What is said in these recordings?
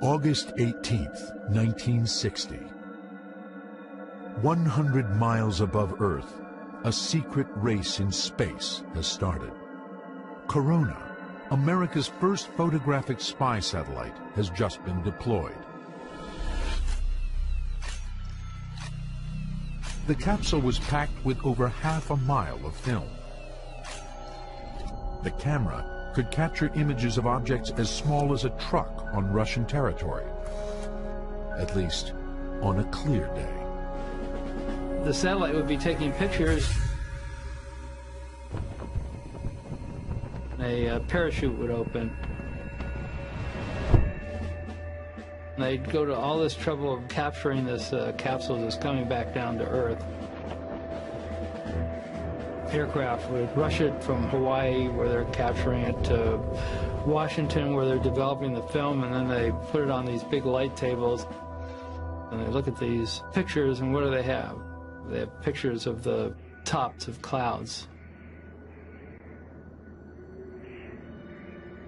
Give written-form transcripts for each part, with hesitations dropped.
August 18th, 1960. 100 miles above Earth, a secret race in space has started. Corona, America's first photographic spy satellite, has just been deployed. The capsule was packed with over half a mile of film. The camera could capture images of objects as small as a truck on Russian territory, at least on a clear day. The satellite would be taking pictures. A parachute would open. They'd go to all this trouble of capturing this capsule that's coming back down to Earth. Aircraft would rush it from Hawaii, where they're capturing it, to Washington, where they're developing the film, and then they put it on these big light tables. And they look at these pictures, and what do they have? They have pictures of the tops of clouds.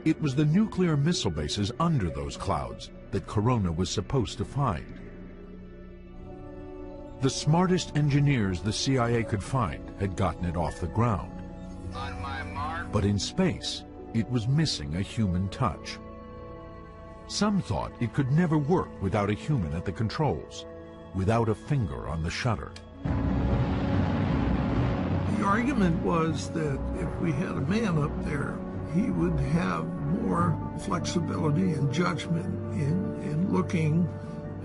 It was the nuclear missile bases under those clouds that Corona was supposed to find. The smartest engineers the CIA could find had gotten it off the ground. On my mark. But in space, it was missing a human touch. Some thought it could never work without a human at the controls, without a finger on the shutter. The argument was that if we had a man up there, he would have more flexibility and judgment in looking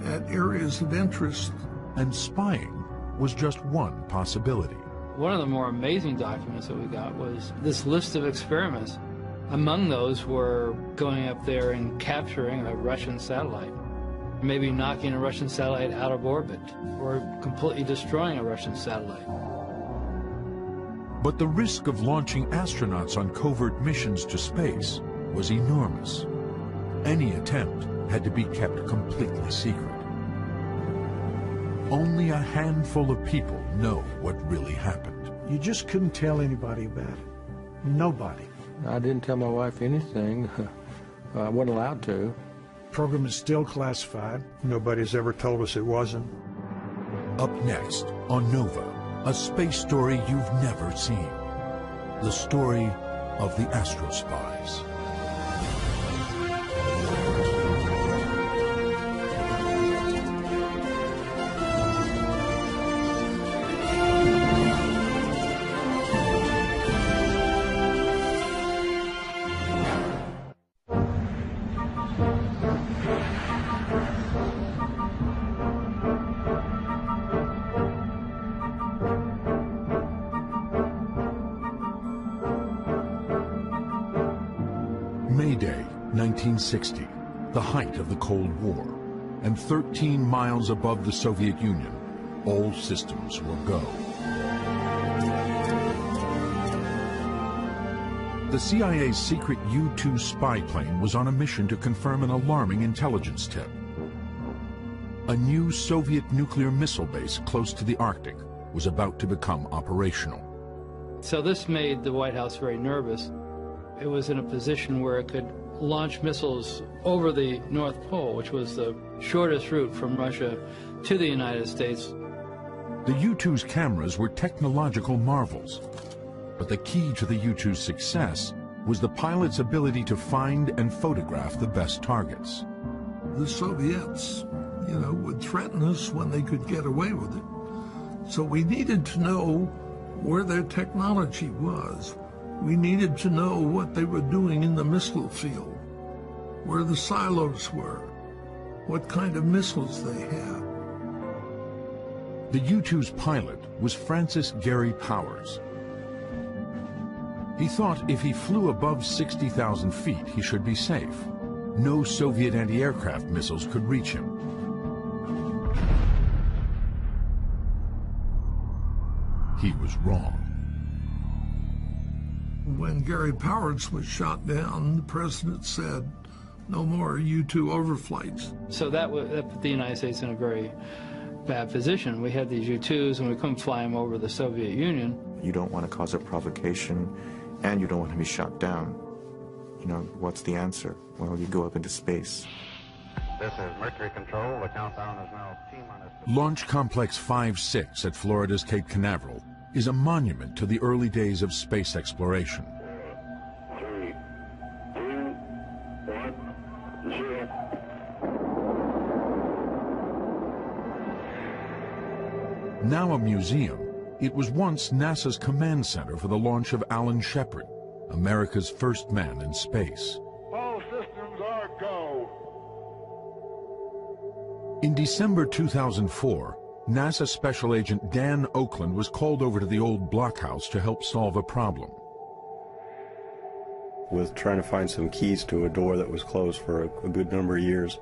at areas of interest. And spying was just one possibility. One of the more amazing documents that we got was this list of experiments. Among those were going up there and capturing a Russian satellite, maybe knocking a Russian satellite out of orbit, or completely destroying a Russian satellite. But the risk of launching astronauts on covert missions to space was enormous. Any attempt had to be kept completely secret. Only a handful of people know what really happened. You just couldn't tell anybody about it. Nobody. I didn't tell my wife anything. I wasn't allowed to. The program is still classified. Nobody's ever told us it wasn't. Up next on Nova, a space story you've never seen. The story of the Astro Spies. May Day, 1960, the height of the Cold War, and 13 miles above the Soviet Union, all systems were go. The CIA's secret U-2 spy plane was on a mission to confirm an alarming intelligence tip. A new Soviet nuclear missile base close to the Arctic was about to become operational. So this made the White House very nervous. It was in a position where it could launch missiles over the North Pole, which was the shortest route from Russia to the United States. The U-2's cameras were technological marvels, but the key to the U-2's success was the pilot's ability to find and photograph the best targets. The Soviets, would threaten us when they could get away with it. So we needed to know where their technology was. We needed to know what they were doing in the missile field, where the silos were, what kind of missiles they had. The U-2's pilot was Francis Gary Powers. He thought if he flew above 60,000 feet, he should be safe. No Soviet anti-aircraft missiles could reach him. He was wrong. When Gary Powers was shot down, the president said, no more U-2 overflights. So that put the United States in a very bad position. We had these U-2s and we couldn't fly them over the Soviet Union. You don't want to cause a provocation and you don't want to be shot down. What's the answer? Well, you go up into space. This is Mercury Control. The countdown is now T minus. Launch Complex 5-6 at Florida's Cape Canaveral is a monument to the early days of space exploration. 3, 2, 1, 0. Now a museum, it was once NASA's command center for the launch of Alan Shepard, America's first man in space. All systems are go. In December 2004, NASA Special Agent Dan Oakland was called over to the old blockhouse to help solve a problem. With trying to find some keys to a door that was closed for a good number of years.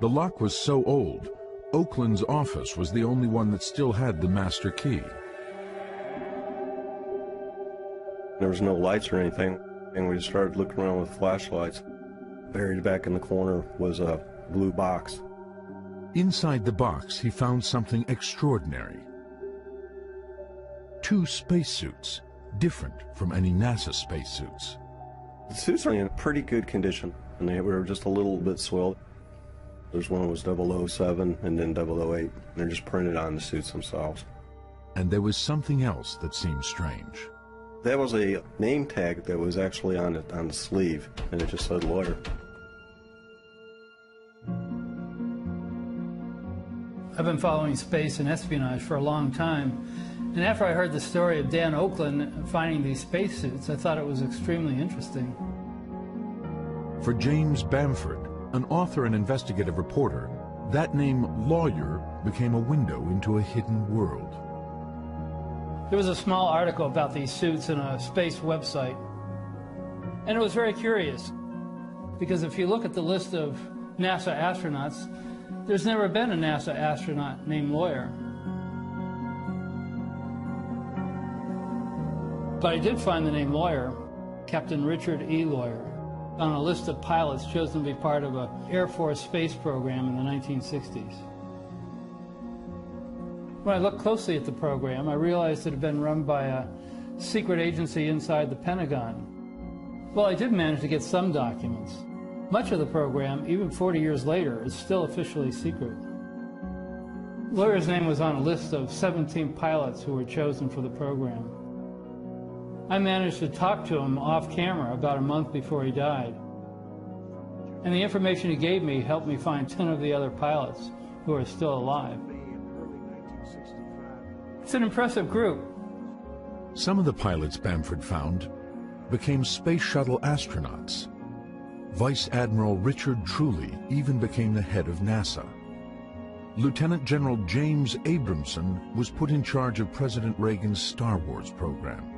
The lock was so old, Oakland's office was the only one that still had the master key. There was no lights or anything, and we just started looking around with flashlights. Buried back in the corner was a blue box. Inside the box, he found something extraordinary. 2 spacesuits, different from any NASA spacesuits. The suits are in pretty good condition, and they were just a little bit soiled. There's one that was 007 and then 008. And they're just printed on the suits themselves. And there was something else that seemed strange. That was a name tag that was actually on the sleeve, and it just said lawyer. I've been following space and espionage for a long time, and after I heard the story of Dan Oakland finding these spacesuits, I thought it was extremely interesting. For James Bamford, an author and investigative reporter, that name lawyer became a window into a hidden world. There was a small article about these suits in a space website, and it was very curious, because if you look at the list of NASA astronauts, there's never been a NASA astronaut named Lawyer. But I did find the name Lawyer, Captain Richard E. Lawyer, on a list of pilots chosen to be part of an Air Force space program in the 1960s. When I looked closely at the program, I realized it had been run by a secret agency inside the Pentagon. Well, I did manage to get some documents. Much of the program, even 40 years later, is still officially secret. Lawyer's name was on a list of 17 pilots who were chosen for the program. I managed to talk to him off camera about a month before he died. And the information he gave me helped me find 10 of the other pilots who are still alive. It's an impressive group. Some of the pilots Bamford found became space shuttle astronauts. Vice Admiral Richard Truly even became the head of NASA. Lieutenant General James Abramson was put in charge of President Reagan's Star Wars program.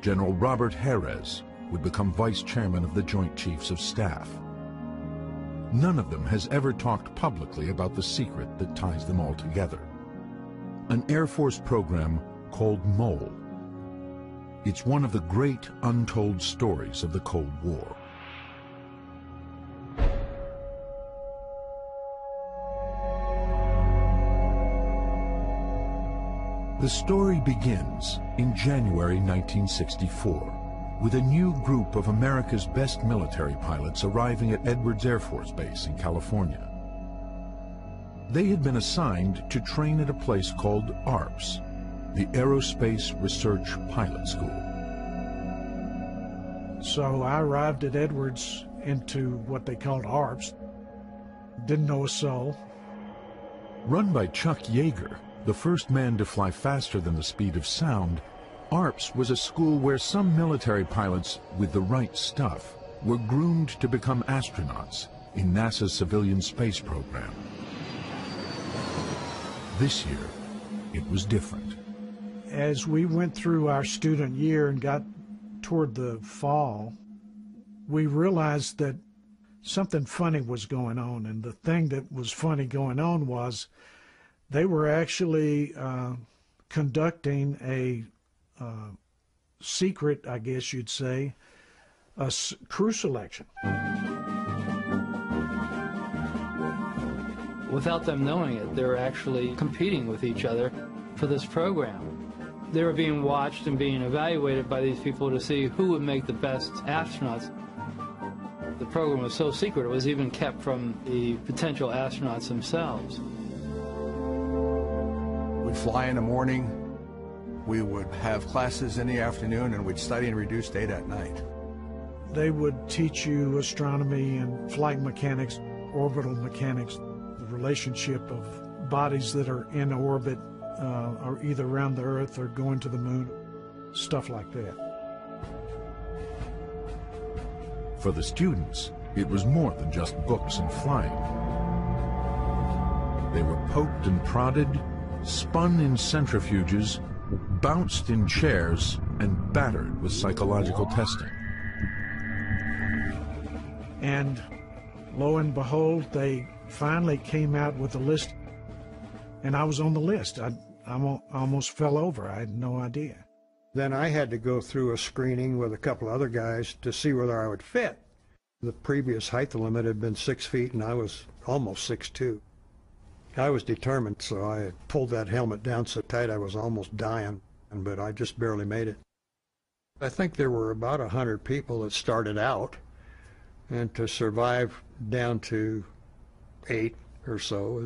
General Robert Harris would become vice chairman of the Joint Chiefs of Staff. None of them has ever talked publicly about the secret that ties them all together. An Air Force program called Mole. It's one of the great untold stories of the Cold War. The story begins in January 1964 with a new group of America's best military pilots arriving at Edwards Air Force Base in California. They had been assigned to train at a place called ARPS, the Aerospace Research Pilot School. So I arrived at Edwards into what they called ARPS. Didn't know a soul. Run by Chuck Yeager, the first man to fly faster than the speed of sound, ARPS was a school where some military pilots with the right stuff were groomed to become astronauts in NASA's civilian space program. This year, it was different. As we went through our student year and got toward the fall, we realized that something funny was going on, and the thing that was funny going on was they were actually conducting a secret, I guess you'd say, a crew selection. Without them knowing it, they were actually competing with each other for this program. They were being watched and being evaluated by these people to see who would make the best astronauts. The program was so secret it was even kept from the potential astronauts themselves. We'd fly in the morning, we would have classes in the afternoon, and we'd study and reduce data at night. They would teach you astronomy and flight mechanics, orbital mechanics, the relationship of bodies that are in orbit, or either around the Earth or going to the moon, stuff like that. For the students, it was more than just books and flying. They were poked and prodded, spun in centrifuges, bounced in chairs, and battered with psychological testing. And lo and behold, they finally came out with a list, and I was on the list. I almost fell over. I had no idea. Then I had to go through a screening with a couple other guys to see whether I would fit. The previous height limit had been 6 feet, and I was almost 6'2". I was determined, so I had pulled that helmet down so tight I was almost dying, but I just barely made it. I think there were about 100 people that started out, and to survive down to 8 or so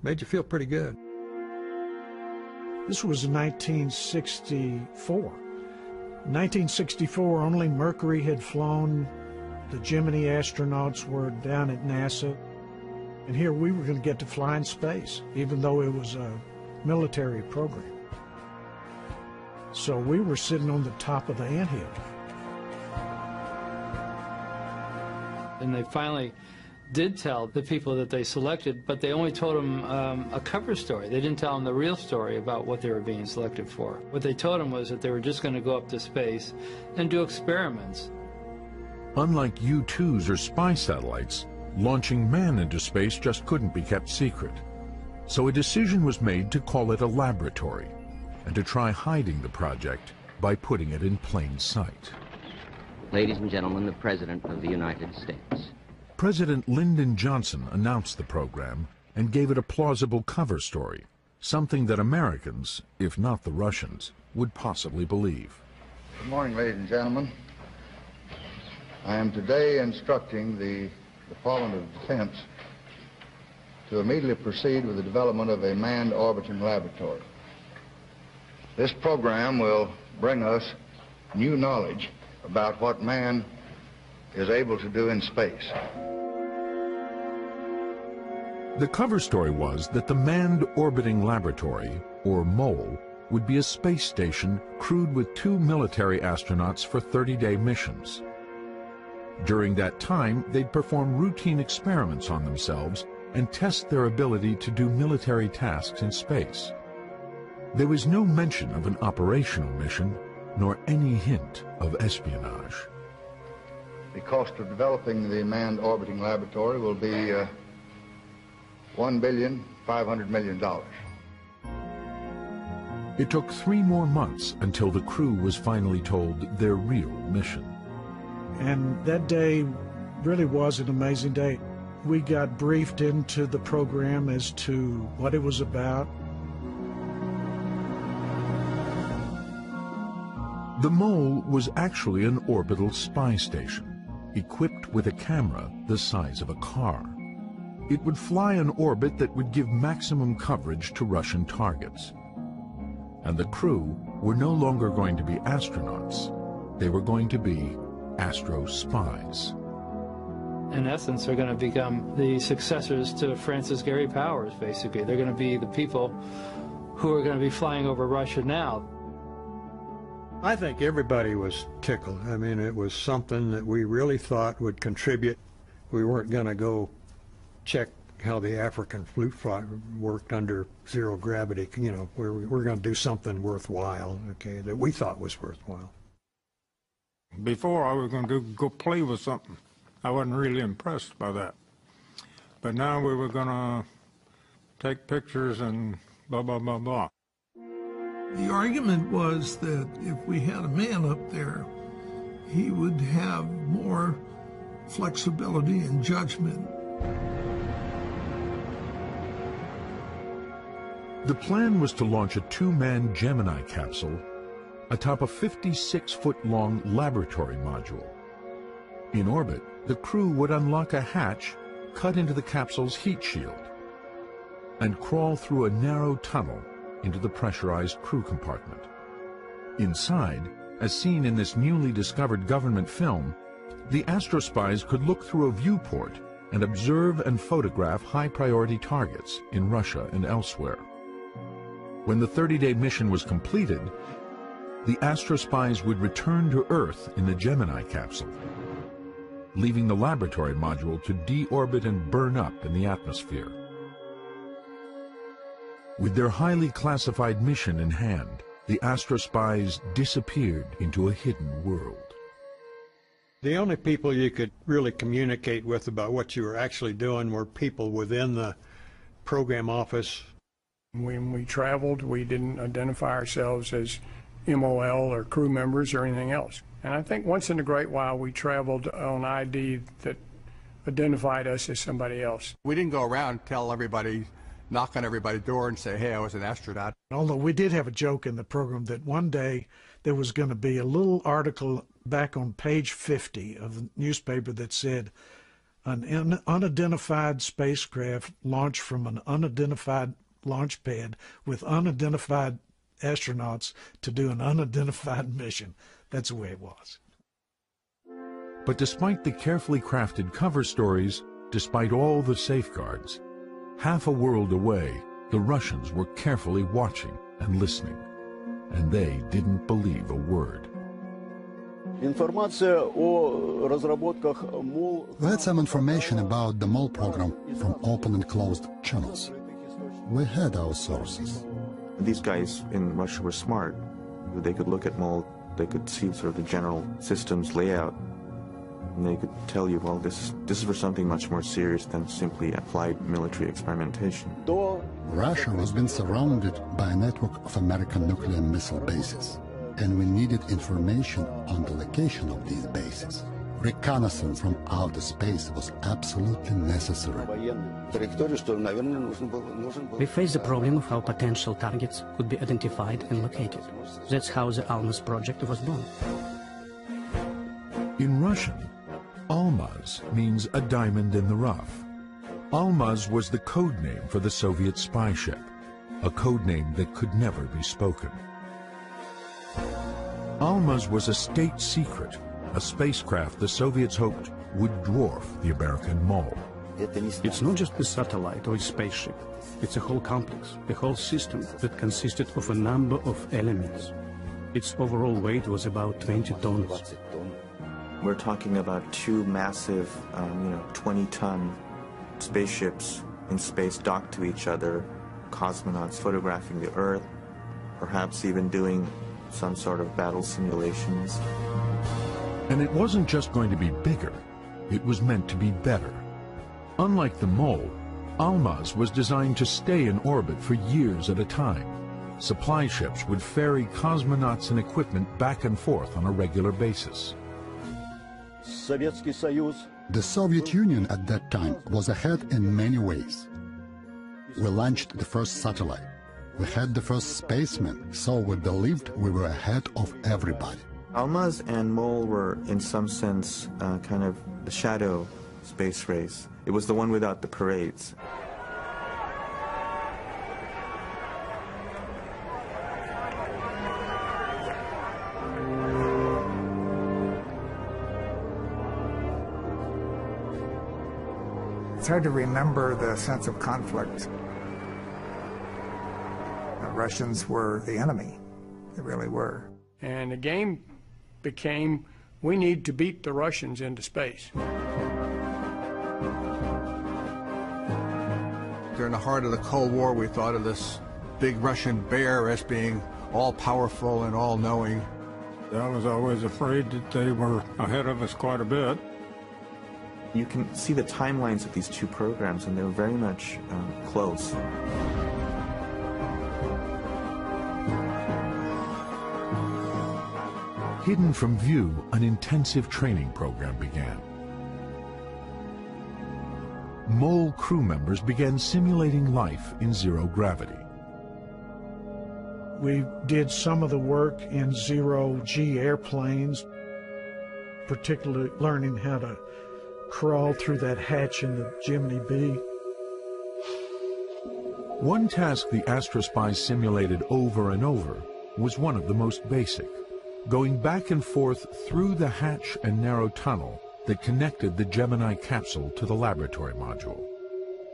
made you feel pretty good. This was 1964. 1964, only Mercury had flown. The Gemini astronauts were down at NASA. And here we were going to get to fly in space, even though it was a military program. So we were sitting on the top of the anthill. And they finally did tell the people that they selected, but they only told them a cover story. They didn't tell them the real story about what they were being selected for. What they told them was that they were just going to go up to space and do experiments. Unlike U-2s or spy satellites, launching man into space just couldn't be kept secret. So a decision was made to call it a laboratory and to try hiding the project by putting it in plain sight. Ladies and gentlemen, the President of the United States. President Lyndon Johnson announced the program and gave it a plausible cover story, something that Americans, if not the Russians, would possibly believe. Good morning, ladies and gentlemen. I am today instructing the Department of Defense to immediately proceed with the development of a manned orbiting laboratory. This program will bring us new knowledge about what man is able to do in space. The cover story was that the Manned Orbiting Laboratory, or MOLE, would be a space station crewed with 2 military astronauts for 30-day missions. During that time, they'd perform routine experiments on themselves and test their ability to do military tasks in space. There was no mention of an operational mission, nor any hint of espionage. The cost of developing the manned orbiting laboratory will be $1.5 billion. It took 3 more months until the crew was finally told their real mission. And that day really was an amazing day. We got briefed into the program as to what it was about. The MOLE was actually an orbital spy station, equipped with a camera the size of a car. It would fly an orbit that would give maximum coverage to Russian targets. And the crew were no longer going to be astronauts. They were going to be astro spies. In essence, they're going to become the successors to Francis Gary Powers, basically. They're going to be the people who are going to be flying over Russia now. I think everybody was tickled. I mean, it was something that we really thought would contribute. We weren't going to go check how the African flute fly worked under zero gravity. You know, we're going to do something worthwhile, okay, that we thought was worthwhile. Before, I was going to go play with something. I wasn't really impressed by that. But now we were going to take pictures and blah, blah, blah, blah. The argument was that if we had a man up there, he would have more flexibility and judgment. The plan was to launch a 2-man Gemini capsule atop a 56-foot-long laboratory module. In orbit, the crew would unlock a hatch cut into the capsule's heat shield and crawl through a narrow tunnel into the pressurized crew compartment. Inside, as seen in this newly discovered government film, the astrospies could look through a viewport and observe and photograph high-priority targets in Russia and elsewhere. When the 30-day mission was completed, the astrospies would return to Earth in the Gemini capsule, leaving the laboratory module to deorbit and burn up in the atmosphere. With their highly classified mission in hand, the astrospies disappeared into a hidden world. The only people you could really communicate with about what you were actually doing were people within the program office. When we traveled, we didn't identify ourselves as MOL or crew members or anything else. And I think once in a great while we traveled on ID that identified us as somebody else. We didn't go around and tell everybody, knock on everybody's door and say, hey, I was an astronaut. Although we did have a joke in the program that one day there was going to be a little article back on page 50 of the newspaper that said, an unidentified spacecraft launched from an unidentified launch pad with unidentified astronauts to do an unidentified mission. That's the way it was. But despite the carefully crafted cover stories, despite all the safeguards, half a world away, the Russians were carefully watching and listening, and they didn't believe a word. We had some information about the MOL program from open and closed channels. We had our sources. These guys in Russia were smart. They could look at MOL, they could see sort of the general systems layout, and they could tell you, well, this is for something much more serious than simply applied military experimentation. Russia was being surrounded by a network of American nuclear missile bases, and we needed information on the location of these bases. Reconnaissance from outer space was absolutely necessary. We faced the problem of how potential targets could be identified and located. That's how the ALMAS project was born. In Russian, Almaz means a diamond in the rough. Almaz was the code name for the Soviet spy ship, a code name that could never be spoken. Almaz was a state secret, a spacecraft the Soviets hoped would dwarf the American MOL. It's not just a satellite or a spaceship. It's a whole complex, a whole system that consisted of a number of elements. Its overall weight was about 20 tons. We're talking about two massive, 20-ton spaceships in space docked to each other, cosmonauts photographing the Earth, perhaps even doing some sort of battle simulations. And it wasn't just going to be bigger, it was meant to be better. Unlike the MOL, Almaz was designed to stay in orbit for years at a time. Supply ships would ferry cosmonauts and equipment back and forth on a regular basis. The Soviet Union at that time was ahead in many ways. We launched the first satellite. We had the first spaceman, so we believed we were ahead of everybody. Almaz and MOL were, in some sense, kind of the shadow space race. It was the one without the parades. It's hard to remember the sense of conflict. The Russians were the enemy. They really were. And the game became, we need to beat the Russians into space. During the heart of the Cold War, we thought of this big Russian bear as being all-powerful and all-knowing. I was always afraid that they were ahead of us quite a bit. You can see the timelines of these two programs, and they're very much close. Hidden from view, an intensive training program began. MOL crew members began simulating life in zero gravity. We did some of the work in zero-G airplanes, particularly learning how to crawl through that hatch in the Jiminy B. One task the Astrospy simulated over and over was one of the most basic, going back and forth through the hatch and narrow tunnel that connected the Gemini capsule to the laboratory module.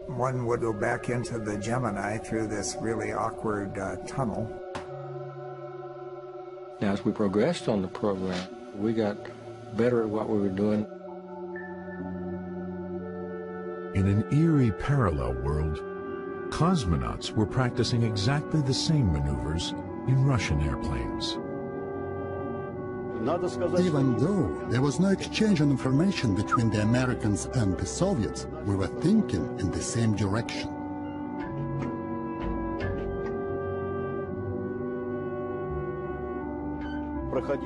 One would go back into the Gemini through this really awkward tunnel. Now, as we progressed on the program, we got better at what we were doing. In an eerie parallel world, cosmonauts were practicing exactly the same maneuvers in Russian airplanes. Even though there was no exchange of information between the Americans and the Soviets, we were thinking in the same direction.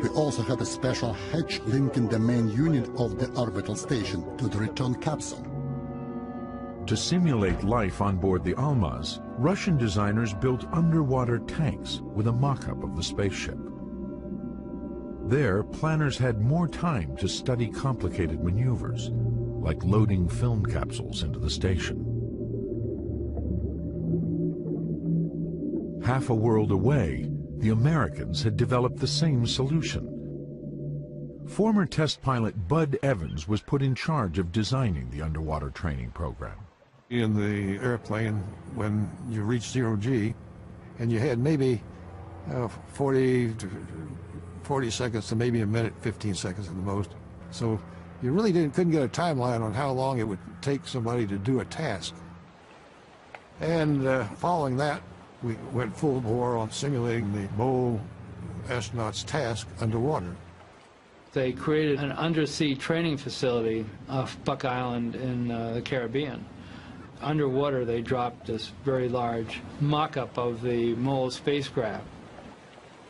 We also had a special hatch linking the main unit of the orbital station to the return capsule. To simulate life on board the Almaz, Russian designers built underwater tanks with a mock-up of the spaceship. There, planners had more time to study complicated maneuvers, like loading film capsules into the station. Half a world away, the Americans had developed the same solution. Former test pilot Bud Evans was put in charge of designing the underwater training program. In the airplane, when you reach 0G, and you had maybe 40 seconds to maybe a minute, 15 seconds at the most. So you really couldn't get a timeline on how long it would take somebody to do a task. And following that, we went full bore on simulating the MOL astronaut's task underwater. They created an undersea training facility off Buck Island in the Caribbean. Underwater, they dropped this very large mock-up of the MOL spacecraft.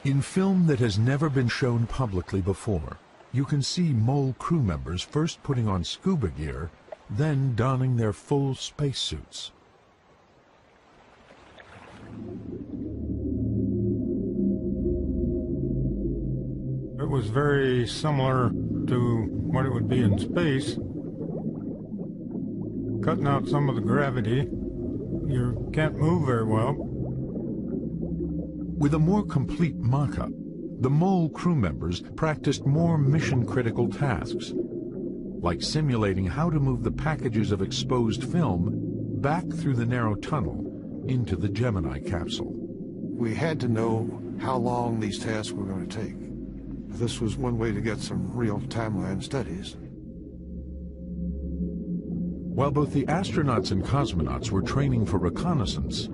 In film that has never been shown publicly before, you can see MOL crew members first putting on scuba gear, then donning their full spacesuits. It was very similar to what it would be in space. Cutting out some of the gravity, you can't move very well. With a more complete mock-up, the MOL crew members practiced more mission-critical tasks, like simulating how to move the packages of exposed film back through the narrow tunnel into the Gemini capsule. We had to know how long these tasks were going to take. This was one way to get some real timeline studies. While both the astronauts and cosmonauts were training for reconnaissance,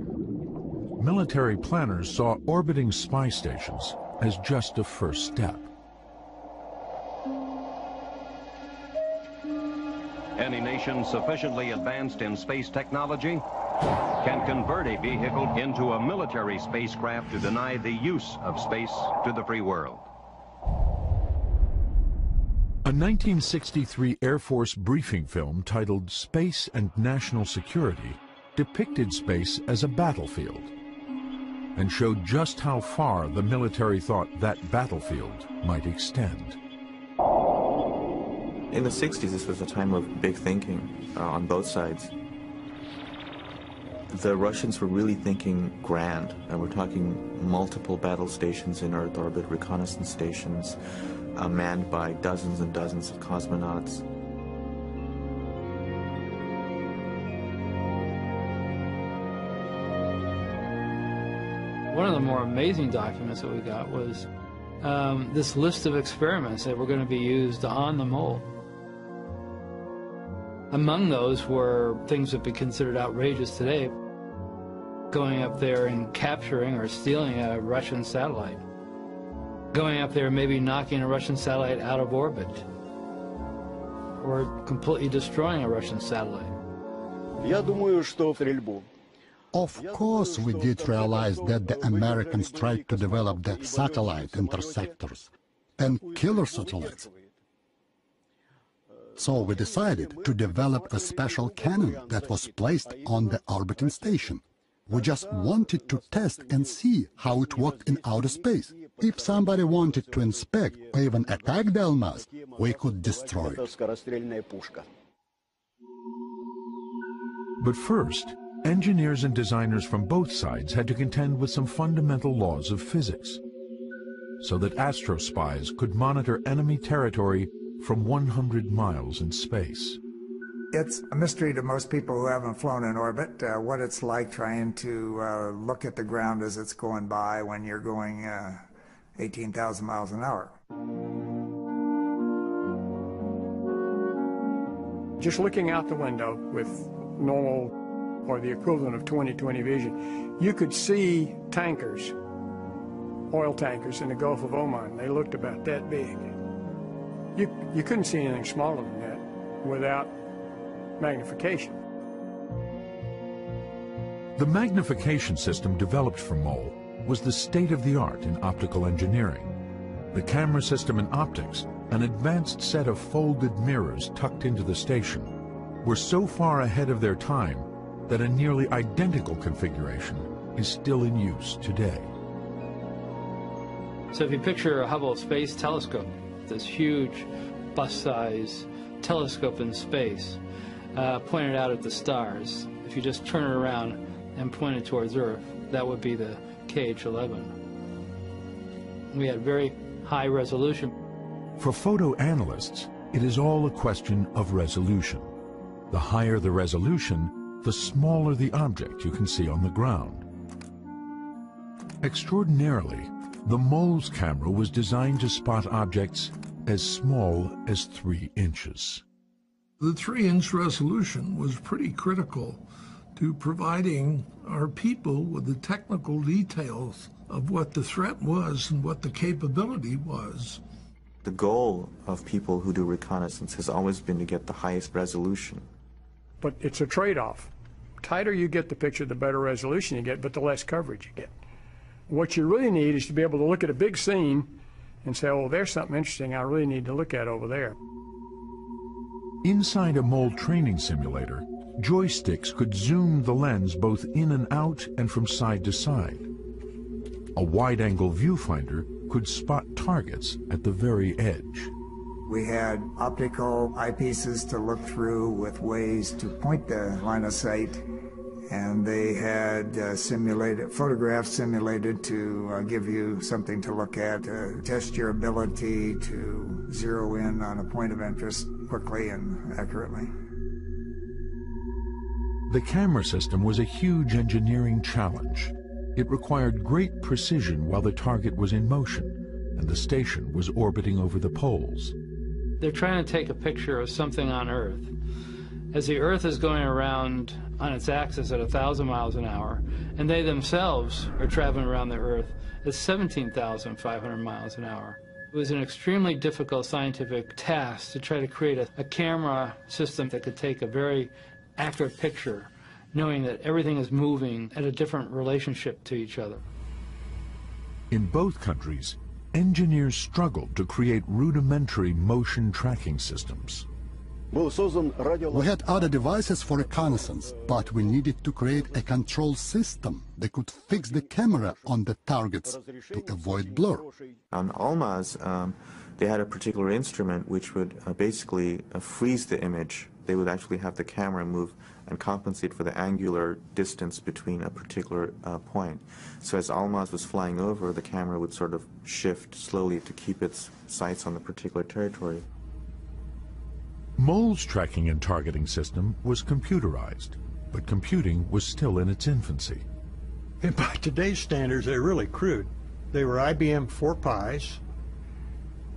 military planners saw orbiting spy stations as just a first step. Any nation sufficiently advanced in space technology can convert a vehicle into a military spacecraft to deny the use of space to the free world. A 1963 Air Force briefing film titled Space and National Security depicted space as a battlefield and showed just how far the military thought that battlefield might extend. In the 60s, this was a time of big thinking on both sides. The Russians were really thinking grand, and we're talking multiple battle stations in Earth orbit, reconnaissance stations, manned by dozens and dozens of cosmonauts. One of the more amazing documents that we got was this list of experiments that were going to be used on the MOL. Among those were things that would be considered outrageous today, going up there and capturing or stealing a Russian satellite, going up there maybe knocking a Russian satellite out of orbit, or completely destroying a Russian satellite. Of course, we did realize that the Americans tried to develop the satellite interceptors and killer satellites. So we decided to develop a special cannon that was placed on the orbiting station. We just wanted to test and see how it worked in outer space. If somebody wanted to inspect or even attack the Almaz, we could destroy it. But first, engineers and designers from both sides had to contend with some fundamental laws of physics, so that astrospies could monitor enemy territory from 100 miles in space. It's a mystery to most people who haven't flown in orbit, what it's like trying to look at the ground as it's going by when you're going 18,000 miles an hour. Just looking out the window with normal or the equivalent of 20/20 vision, you could see tankers, oil tankers in the Gulf of Oman. They looked about that big. You couldn't see anything smaller than that without magnification. The magnification system developed for MOL was the state-of-the-art in optical engineering. The camera system and optics, an advanced set of folded mirrors tucked into the station, were so far ahead of their time that a nearly identical configuration is still in use today. So if you picture a Hubble Space Telescope, this huge bus-size telescope in space, pointed out at the stars, if you just turn it around and point it towards Earth, that would be the KH-11. We had very high resolution. For photo analysts, it is all a question of resolution. The higher the resolution, the smaller the object you can see on the ground. Extraordinarily, the MOL's camera was designed to spot objects as small as 3 inches. The 3-inch resolution was pretty critical to providing our people with the technical details of what the threat was and what the capability was. The goal of people who do reconnaissance has always been to get the highest resolution. But it's a trade-off. Tighter you get the picture, the better resolution you get, but the less coverage you get. What you really need is to be able to look at a big scene and say, oh, there's something interesting I really need to look at over there. Inside a MOL training simulator, joysticks could zoom the lens both in and out and from side to side. A wide-angle viewfinder could spot targets at the very edge. We had optical eyepieces to look through with ways to point the line of sight, and they had photographs simulated to give you something to look at, to test your ability to zero in on a point of interest quickly and accurately. The camera system was a huge engineering challenge. It required great precision while the target was in motion and the station was orbiting over the poles. They're trying to take a picture of something on Earth. As the Earth is going around on its axis at 1,000 miles an hour, and they themselves are traveling around the Earth at 17,500 miles an hour. It was an extremely difficult scientific task to try to create a camera system that could take a very accurate picture, knowing that everything is moving at a different relationship to each other. In both countries, engineers struggled to create rudimentary motion tracking systems. We had other devices for reconnaissance, but we needed to create a control system that could fix the camera on the targets to avoid blur. On Almaz, they had a particular instrument which would basically freeze the image. They would actually have the camera move and compensate for the angular distance between a particular point. So as Almaz was flying over, the camera would sort of shift slowly to keep its sights on the particular territory. MOL's tracking and targeting system was computerized, but computing was still in its infancy. And by today's standards, they're really crude. They were IBM 4Pis.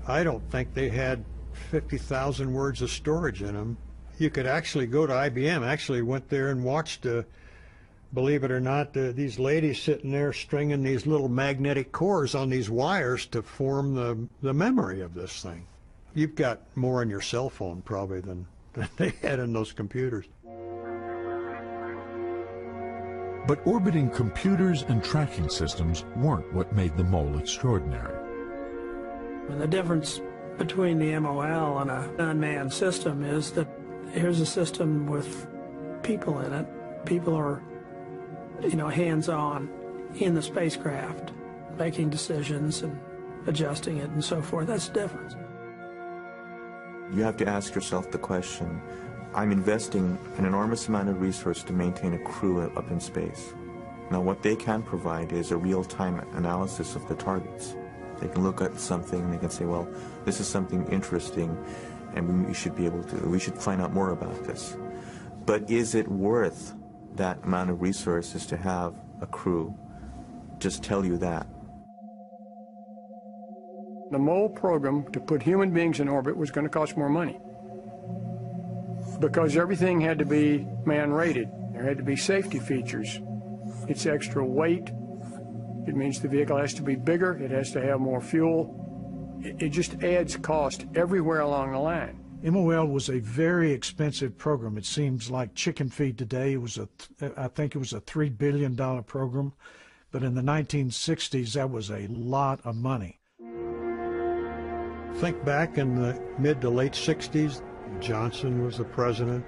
I don't think they had 50,000 words of storage in them. You could actually go to IBM, actually went there and watched, believe it or not, these ladies sitting there stringing these little magnetic cores on these wires to form the memory of this thing. You've got more on your cell phone probably than they had in those computers. But orbiting computers and tracking systems weren't what made the MOL extraordinary. The difference between the MOL and an unmanned system is that here's a system with people in it. People are, hands-on in the spacecraft, making decisions and adjusting it and so forth. That's the difference. You have to ask yourself the question, I'm investing an enormous amount of resource to maintain a crew up in space. Now, what they can provide is a real-time analysis of the targets. They can look at something and they can say, well, this is something interesting and we should find out more about this. But is it worth that amount of resources to have a crew just tell you that? The MOLE program to put human beings in orbit was going to cost more money because everything had to be man-rated. There had to be safety features. It's extra weight. It means the vehicle has to be bigger. It has to have more fuel. It just adds cost everywhere along the line. MOL was a very expensive program. It seems like chicken feed today. It was I think it was a $3 billion program, but in the 1960s, that was a lot of money. Think back in the mid to late 60s, Johnson was the president.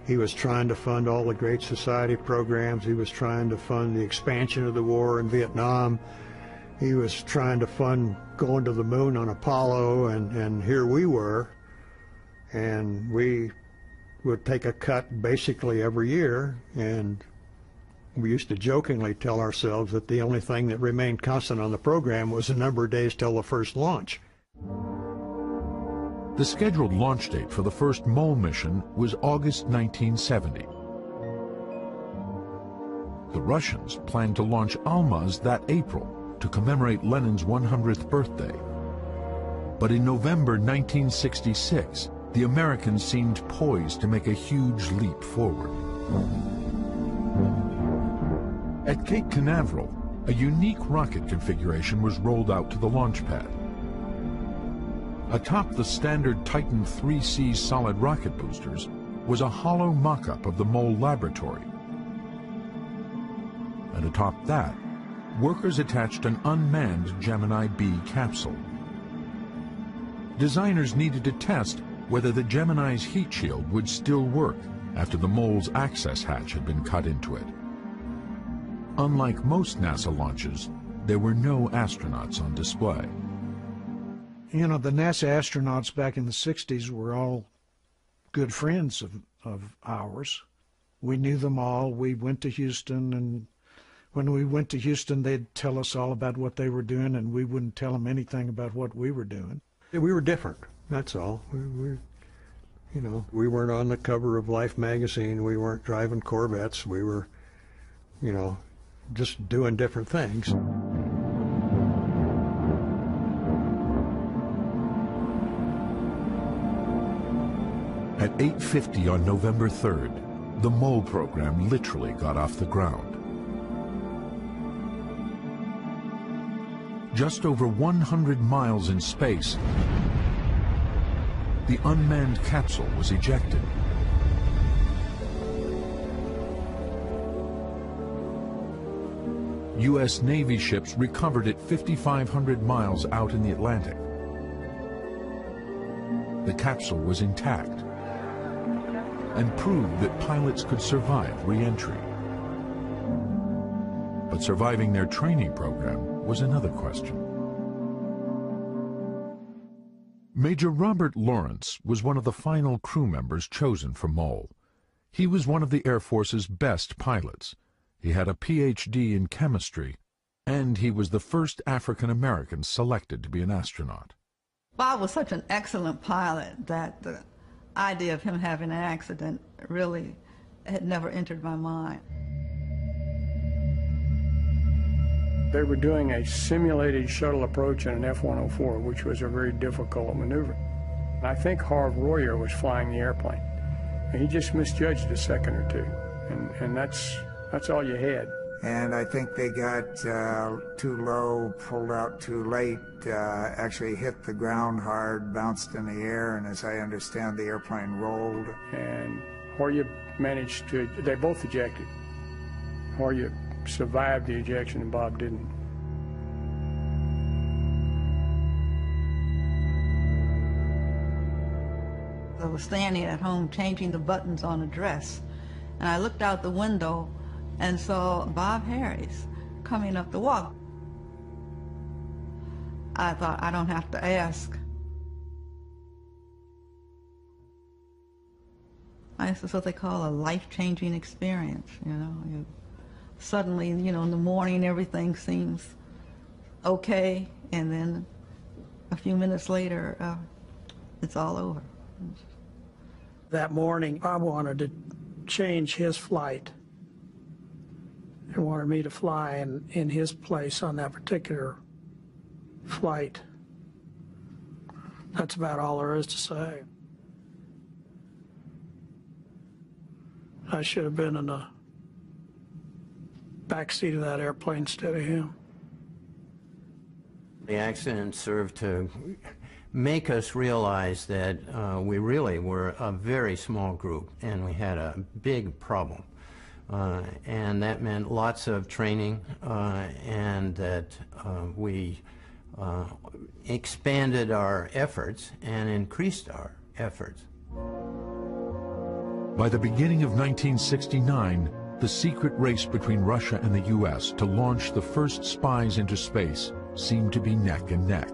He was trying to fund all the Great Society programs. He was trying to fund the expansion of the war in Vietnam. He was trying to fund going to the moon on Apollo, and here we were. And we would take a cut basically every year, and we used to jokingly tell ourselves that the only thing that remained constant on the program was the number of days till the first launch. The scheduled launch date for the first MOLE mission was August 1970. The Russians planned to launch Almaz that April to commemorate Lenin's 100th birthday. But in November 1966, the Americans seemed poised to make a huge leap forward. At Cape Canaveral, a unique rocket configuration was rolled out to the launch pad. Atop the standard Titan 3C solid rocket boosters was a hollow mock-up of the MOLE laboratory. And atop that, workers attached an unmanned Gemini B capsule. Designers needed to test whether the Gemini's heat shield would still work after the MOLE's access hatch had been cut into it. Unlike most NASA launches, there were no astronauts on display. You know, the NASA astronauts back in the 60s were all good friends of ours. We knew them all. We went to Houston, and when we went to Houston, they'd tell us all about what they were doing, and we wouldn't tell them anything about what we were doing. We were different, that's all. We weren't on the cover of Life magazine. We weren't driving Corvettes. We were, just doing different things. At 8:50 on November 3rd, the MOLE program literally got off the ground. Just over 100 miles in space, the unmanned capsule was ejected. U.S. Navy ships recovered it 5,500 miles out in the Atlantic. The capsule was intact and proved that pilots could survive re-entry. But surviving their training program was another question. Major Robert Lawrence was one of the final crew members chosen for MOLE. He was one of the Air Force's best pilots. He had a Ph.D. in chemistry, and he was the first African-American selected to be an astronaut. Bob was such an excellent pilot that the idea of him having an accident really had never entered my mind. They were doing a simulated shuttle approach in an F-104, which was a very difficult maneuver. And I think Harv Royer was flying the airplane. And he just misjudged a second or two, and that's all you had. And I think they got too low, pulled out too late, actually hit the ground hard, bounced in the air, and as I understand, the airplane rolled. And Royer managed to, they both ejected. Royer survived the ejection and Bob didn't. I was standing at home changing the buttons on a dress, and I looked out the window and saw Bob Harris coming up the walk. I thought, I don't have to ask. It's what they call a life-changing experience, you know. Suddenly, you know, in the morning everything seems okay, and then a few minutes later, it's all over. That morning, Bob wanted to change his flight and wanted me to fly in his place on that particular flight. That's about all there is to say. I should have been in the back seat of that airplane instead of him. The accident served to make us realize that we really were a very small group and we had a big problem. And that meant lots of training and that we expanded our efforts and increased our efforts. By the beginning of 1969, the secret race between Russia and the U.S. to launch the first spies into space seemed to be neck and neck.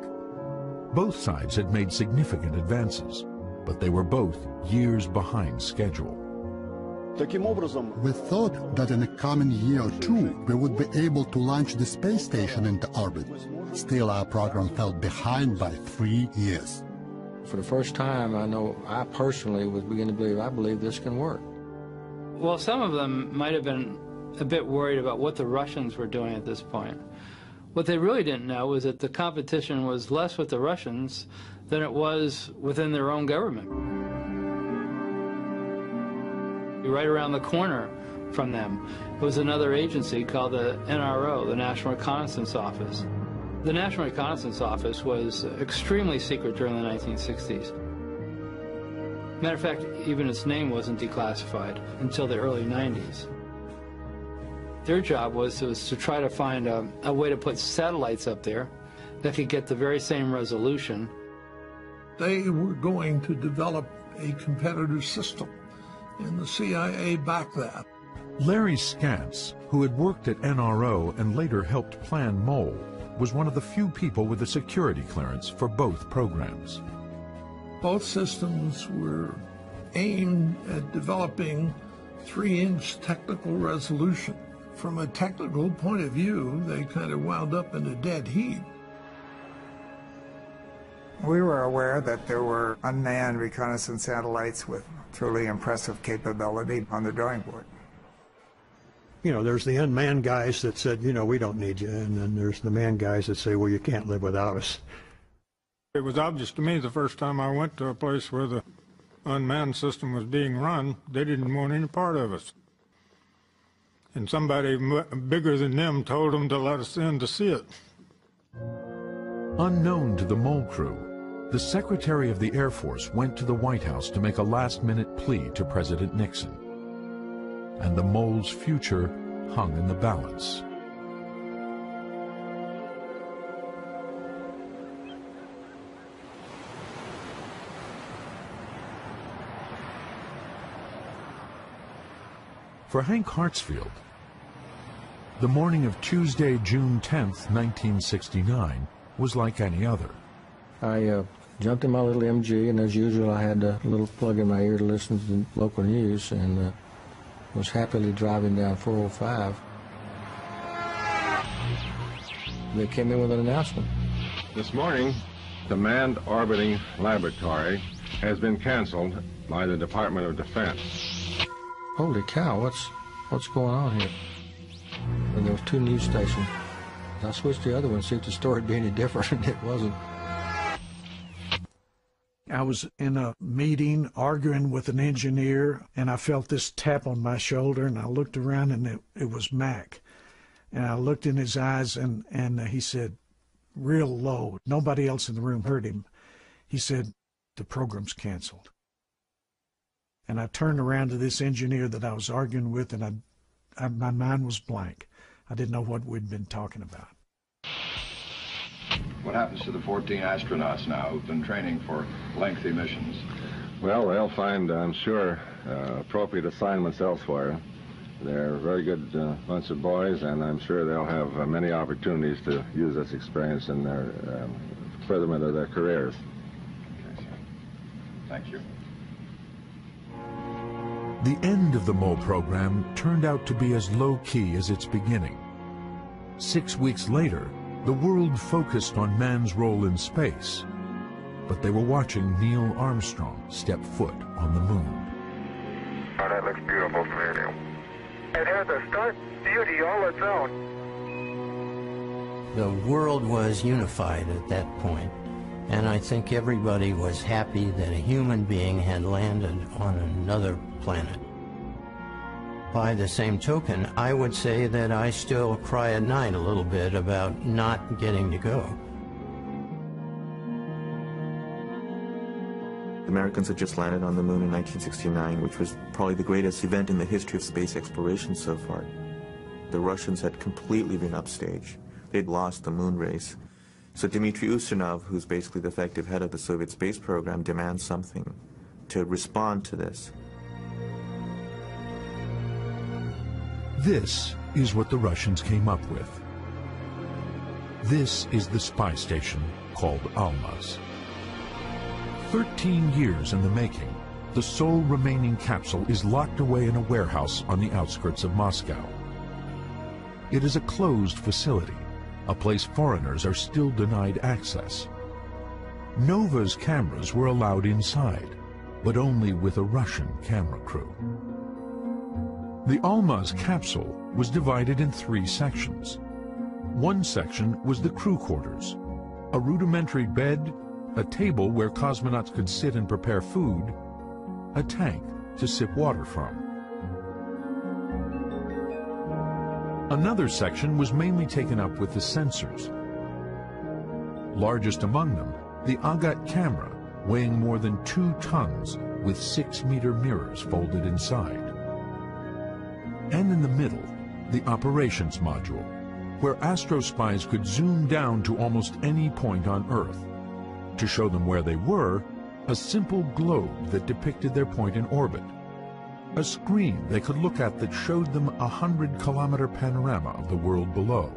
Both sides had made significant advances, but they were both years behind schedule. We thought that in a coming year or two we would be able to launch the space station into orbit. Still, our program fell behind by 3 years. For the first time, I personally was beginning to believe, I believe this can work. Well, some of them might have been a bit worried about what the Russians were doing at this point. What they really didn't know was that the competition was less with the Russians than it was within their own government. Right around the corner from them was another agency called the NRO, the National Reconnaissance Office. The National Reconnaissance Office was extremely secret during the 1960s. Matter of fact, even its name wasn't declassified until the early 90s. Their job was to try to find a way to put satellites up there that could get the very same resolution. They were going to develop a competitive system, and the CIA backed that. Larry Scantz, who had worked at NRO and later helped plan MOLE, was one of the few people with a security clearance for both programs. Both systems were aimed at developing 3-inch technical resolution. From a technical point of view, they kind of wound up in a dead heat. We were aware that there were unmanned reconnaissance satellites with truly impressive capability on the drawing board. You know, there's the unmanned guys that said, you know, we don't need you, and then there's the manned guys that say, well, you can't live without us. It was obvious to me the first time I went to a place where the unmanned system was being run, they didn't want any part of us. And somebody bigger than them told them to let us in to see it. Unknown to the MOLE crew, the Secretary of the Air Force went to the White House to make a last-minute plea to President Nixon. And the MOLE's future hung in the balance. For Hank Hartsfield, the morning of Tuesday, June 10th, 1969, was like any other. I jumped in my little MG, and as usual, I had a little plug in my ear to listen to the local news, and was happily driving down 405. They came in with an announcement. This morning, the Manned Orbiting Laboratory has been canceled by the Department of Defense. Holy cow, what's going on here? And there was 2 news stations. I switched to the other one to see if the story would be any different, and it wasn't. I was in a meeting arguing with an engineer, and I felt this tap on my shoulder, and I looked around, and it was Mac. And I looked in his eyes, and he said, real low, nobody else in the room heard him, he said, the program's canceled. And I turned around to this engineer that I was arguing with, and my mind was blank. I didn't know what we'd been talking about. What happens to the 14 astronauts now who've been training for lengthy missions? Well, they'll find, I'm sure, appropriate assignments elsewhere. They're a very good bunch of boys, and I'm sure they'll have many opportunities to use this experience in their furtherment of their careers. Okay, sir. Thank you. The end of the mole program turned out to be as low-key as its beginning. 6 weeks later, the world focused on man's role in space, but they were watching Neil Armstrong step foot on the moon. Oh, that looks beautiful from here. It has a stark beauty all its own. The world was unified at that point, and I think everybody was happy that a human being had landed on another planet. By the same token, I would say that I still cry at night a little bit about not getting to go. The Americans had just landed on the moon in 1969, which was probably the greatest event in the history of space exploration so far. The Russians had completely been upstaged. They'd lost the moon race. So Dmitry Ustinov, who's basically the effective head of the Soviet space program, demands something to respond to this. This is what the Russians came up with. This is the spy station called Almaz. 13 years in the making, the sole remaining capsule is locked away in a warehouse on the outskirts of Moscow. It is a closed facility, a place foreigners are still denied access. Nova's cameras were allowed inside, but only with a Russian camera crew. The Almaz capsule was divided in 3 sections. One section was the crew quarters, a rudimentary bed, a table where cosmonauts could sit and prepare food, a tank to sip water from. Another section was mainly taken up with the sensors. Largest among them, the Agat camera, weighing more than 2 tons with 6-meter mirrors folded inside. And in the middle, the operations module, where astrospies could zoom down to almost any point on Earth. To show them where they were, a simple globe that depicted their point in orbit. A screen they could look at that showed them a 100-kilometer panorama of the world below.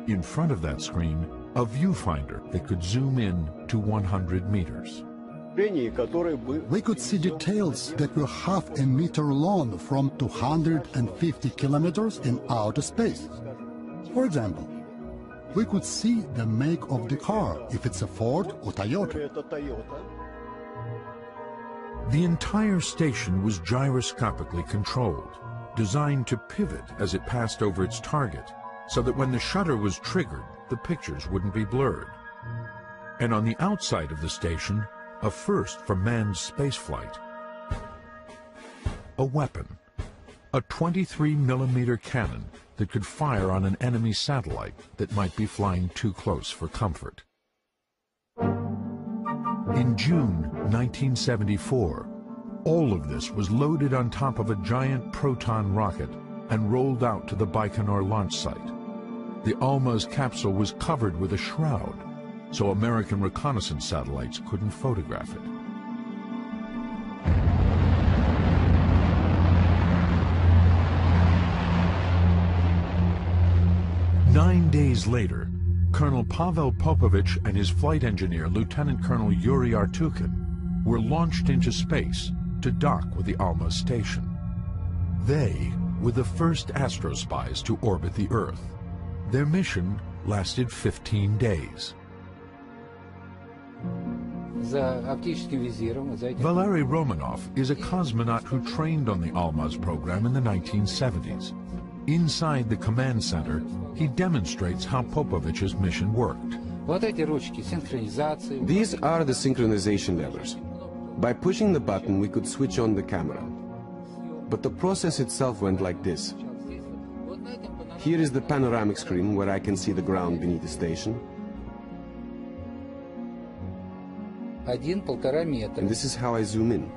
In front of that screen, a viewfinder that could zoom in to 100 meters. We could see details that were half a meter long from 250 kilometers in outer space. For example, we could see the make of the car, if it's a Ford or Toyota. The entire station was gyroscopically controlled, designed to pivot as it passed over its target, so that when the shutter was triggered, the pictures wouldn't be blurred. And on the outside of the station, a first for manned spaceflight, a weapon, a 23-millimeter cannon that could fire on an enemy satellite that might be flying too close for comfort. In June 1974, all of this was loaded on top of a giant Proton rocket and rolled out to the Baikonur launch site. The Almaz capsule was covered with a shroud, so American reconnaissance satellites couldn't photograph it. Nine days later, Colonel Pavel Popovich and his flight engineer, Lieutenant Colonel Yuri Artukin, were launched into space to dock with the Almaz station. They were the first astrospies to orbit the Earth. Their mission lasted 15 days. Valery Romanov is a cosmonaut who trained on the Almaz program in the 1970s. Inside the command center, he demonstrates how Popovich's mission worked. These are the synchronization levers. By pushing the button, we could switch on the camera. But the process itself went like this. Here is the panoramic screen where I can see the ground beneath the station. And this is how I zoom in.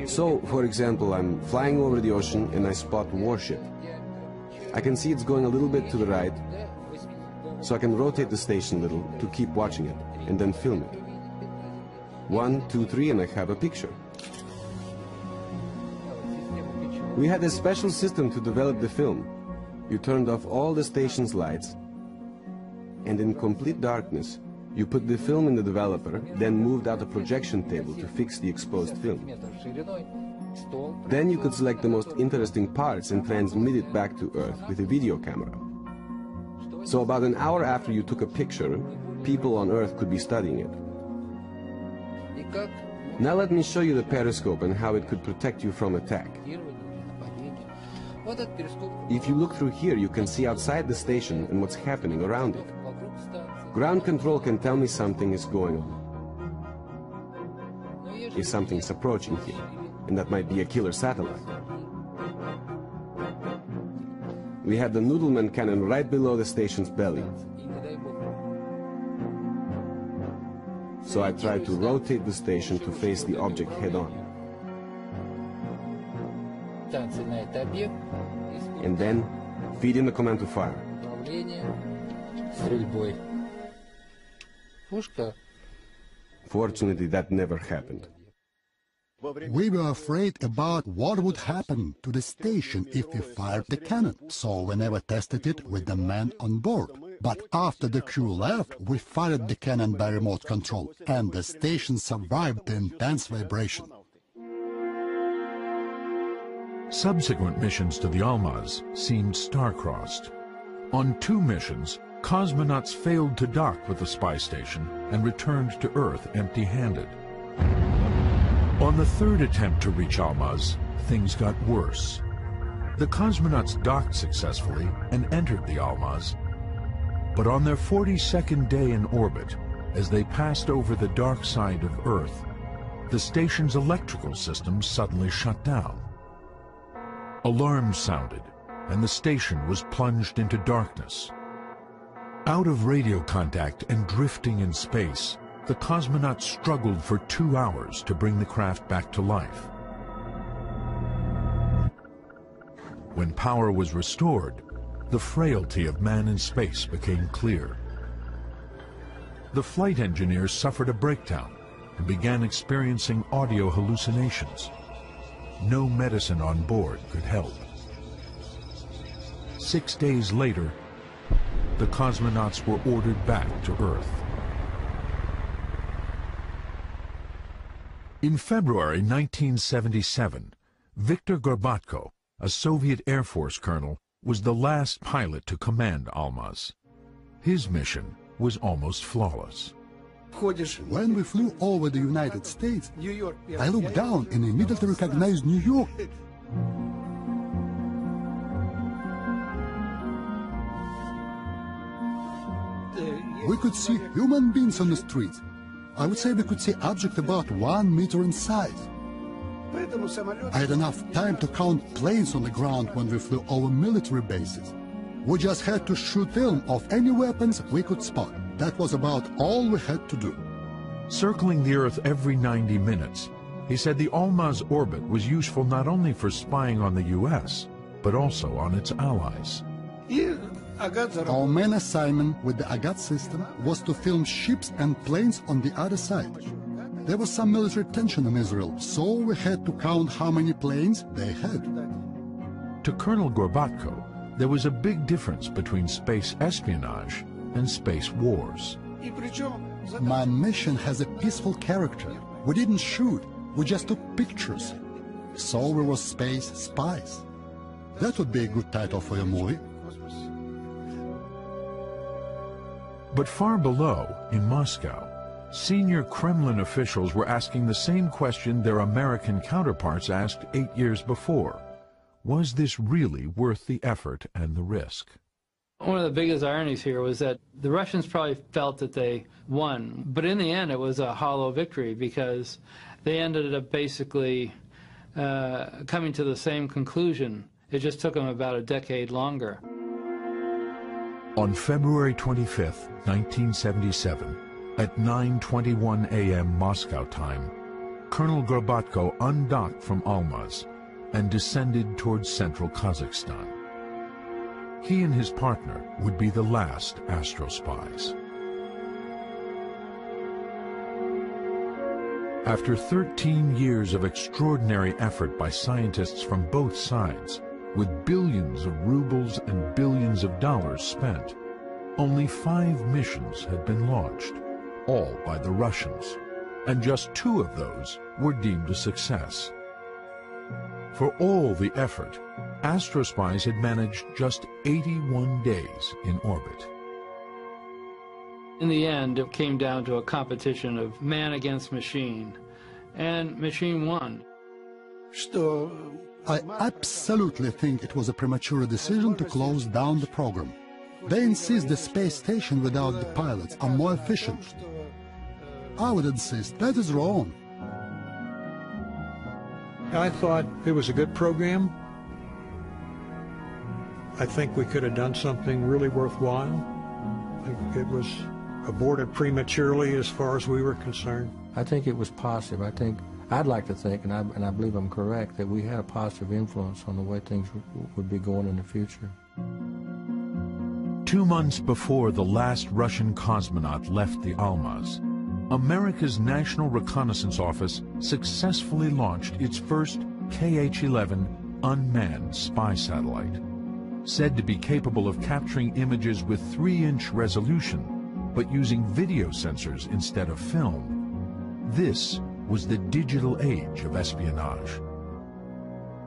So, for example, I'm flying over the ocean and I spot a warship. I can see it's going a little bit to the right, so I can rotate the station a little to keep watching it and then film it. 1, 2, 3, and I have a picture. We had a special system to develop the film. You turned off all the station's lights, and in complete darkness, you put the film in the developer, then moved out a projection table to fix the exposed film. Then you could select the most interesting parts and transmit it back to Earth with a video camera. So about an hour after you took a picture, people on Earth could be studying it. Now let me show you the periscope and how it could protect you from attack. If you look through here, you can see outside the station and what's happening around it. Ground control can tell me something is going on. If something's approaching here, and that might be a killer satellite. We had the Noodleman cannon right below the station's belly. So I tried to rotate the station to face the object head-on. And then feed in the command to fire. Fortunately, that never happened. We were afraid about what would happen to the station if we fired the cannon, so we never tested it with the man on board. But after the crew left, we fired the cannon by remote control, and the station survived the intense vibration. Subsequent missions to the Almaz seemed star-crossed. On 2 missions, cosmonauts failed to dock with the spy station and returned to Earth empty-handed. On the 3rd attempt to reach Almaz, things got worse. The cosmonauts docked successfully and entered the Almaz. But on their 42nd day in orbit, as they passed over the dark side of Earth, the station's electrical system suddenly shut down. Alarms sounded, and the station was plunged into darkness. Out of radio contact and drifting in space, the cosmonauts struggled for 2 hours to bring the craft back to life. When power was restored, the frailty of man in space became clear. The flight engineers suffered a breakdown and began experiencing audio hallucinations. No medicine on board could help. 6 days later, the cosmonauts were ordered back to Earth. In February 1977, Viktor Gorbatko, a Soviet Air Force colonel, was the last pilot to command Almaz. His mission was almost flawless. When we flew over the United States, I looked down and immediately recognized New York. We could see human beings on the streets. I would say we could see objects about 1 meter in size. I had enough time to count planes on the ground when we flew over military bases. We just had to shoot film of any weapons we could spot. That was about all we had to do. Circling the Earth every 90 minutes, he said the Almaz orbit was useful not only for spying on the U.S., but also on its allies. Our main assignment with the Agat system was to film ships and planes on the other side. There was some military tension in Israel, so we had to count how many planes they had. To Colonel Gorbatko, there was a big difference between space espionage and space wars. My mission has a peaceful character. We didn't shoot, we just took pictures. So we were space spies. That would be a good title for a movie. But far below, in Moscow, senior Kremlin officials were asking the same question their American counterparts asked 8 years before. Was this really worth the effort and the risk? One of the biggest ironies here was that the Russians probably felt that they won, but in the end it was a hollow victory because they ended up basically coming to the same conclusion. It just took them about a decade longer. On February 25, 1977, at 9:21 a.m. Moscow time, Colonel Gorbatko undocked from Almaz and descended towards central Kazakhstan. He and his partner would be the last astro spies. After 13 years of extraordinary effort by scientists from both sides, with billions of rubles and billions of dollars spent, only 5 missions had been launched, all by the Russians, and just 2 of those were deemed a success. For all the effort, Astrospies had managed just 81 days in orbit. In the end, it came down to a competition of man against machine, and machine won. I absolutely think it was a premature decision to close down the program. They insist the space station without the pilots are more efficient. I would insist that is wrong. I thought it was a good program. I think we could have done something really worthwhile. I think it was aborted prematurely as far as we were concerned. I think it was positive. I'd like to think, and I believe I'm correct, that we had a positive influence on the way things would be going in the future. 2 months before the last Russian cosmonaut left the Almaz, America's National Reconnaissance Office successfully launched its first KH-11 unmanned spy satellite. Said to be capable of capturing images with 3-inch resolution, but using video sensors instead of film. This was the digital age of espionage.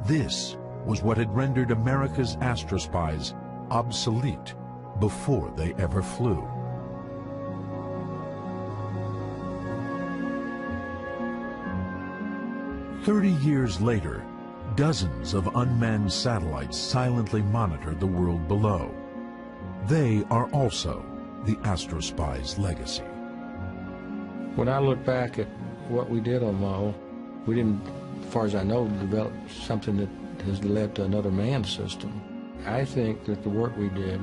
This was what had rendered America's astrospies obsolete before they ever flew. "30 years later, dozens of unmanned satellites silently monitor the world below. They are also the astrospies' legacy. When I look back at what we did on Mo, we didn't, as far as I know, develop something that has led to another manned system. I think that the work we did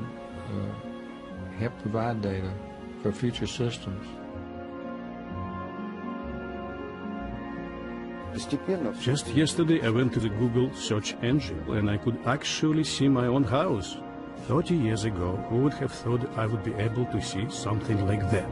helped provide data for future systems. Just yesterday I went to the Google search engine and I could actually see my own house. 30 years ago, who would have thought I would be able to see something like that?